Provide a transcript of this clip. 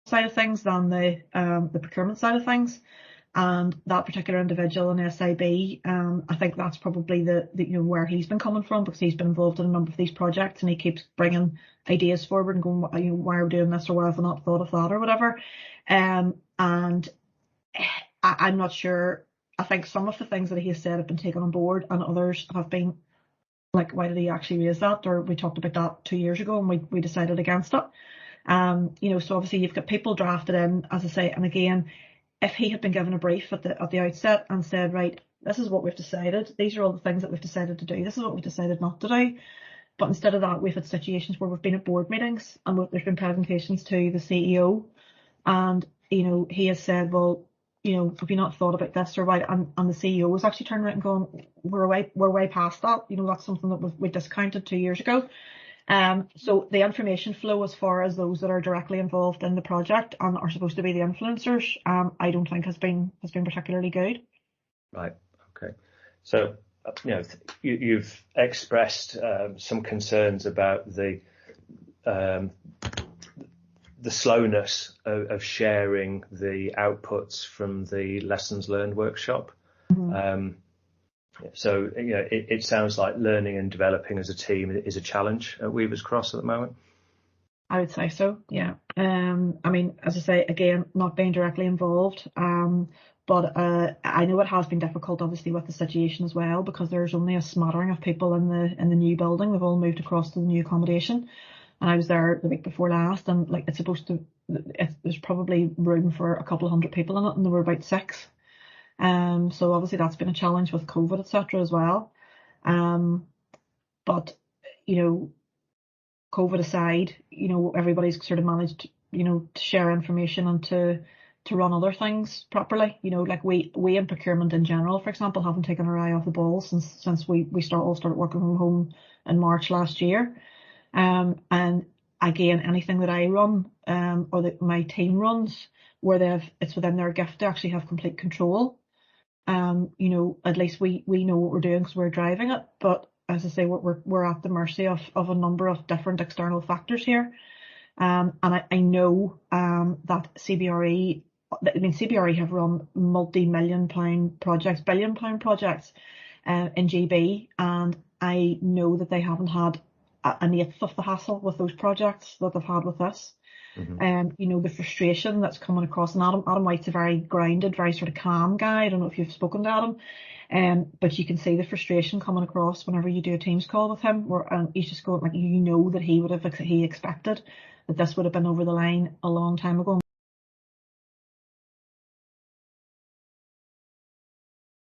side of things than the procurement side of things. And that particular individual in SIB, I think that's probably the where he's been coming from, because he's been involved in a number of these projects and he keeps bringing ideas forward and going, why are we doing this, or why have we not thought of that, or whatever. And I'm not sure. I think some of the things that he has said have been taken on board, and others have been like, why did he actually raise that? Or we talked about that 2 years ago and we decided against it. So obviously you've got people drafted in, as I say, and again, if he had been given a brief at the outset and said, right, this is what we've decided, these are all the things that we've decided to do, this is what we've decided not to do. But instead of that, we've had situations where we've been at board meetings and there's been presentations to the CEO, and he has said, well, have you not thought about this, or why? And the CEO was actually turning around and going, we're way past that. That's something that we discounted 2 years ago. So the information flow as far as those that are directly involved in the project and are supposed to be the influencers, I don't think has been particularly good. Right. Okay. So you've expressed some concerns about the slowness of sharing the outputs from the lessons learned workshop. Mm-hmm. So it sounds like learning and developing as a team is a challenge at Weavers Cross at the moment. I would say so, yeah. As I say, again, not being directly involved, but I know it has been difficult, obviously, with the situation as well, because there's only a smattering of people in the new building. They've all moved across to the new accommodation, and I was there the week before last, and there's probably room for a couple of hundred people in it, and there were about 6. So obviously that's been a challenge with COVID, etc. as well. But COVID aside, everybody's sort of managed, to share information and to run other things properly. Like we in procurement in general, for example, haven't taken our eye off the ball since we all started working from home in March last year. And again, anything that I run, or that my team runs, where it's within their gift to actually have complete control. At least we know what we're doing because we're driving it. But as I say, we're at the mercy of a number of different external factors here. And I know that CBRE have run multi-million-pound projects, billion-pound projects in GB, and I know that they haven't had an eighth of the hassle with those projects that they've had with this. Mm-hmm. The frustration that's coming across, and Adam White's a very grounded, very sort of calm guy. I don't know if you've spoken to Adam, but you can see the frustration coming across whenever you do a Teams call with him, and he's just going, like, that he expected that this would have been over the line a long time ago.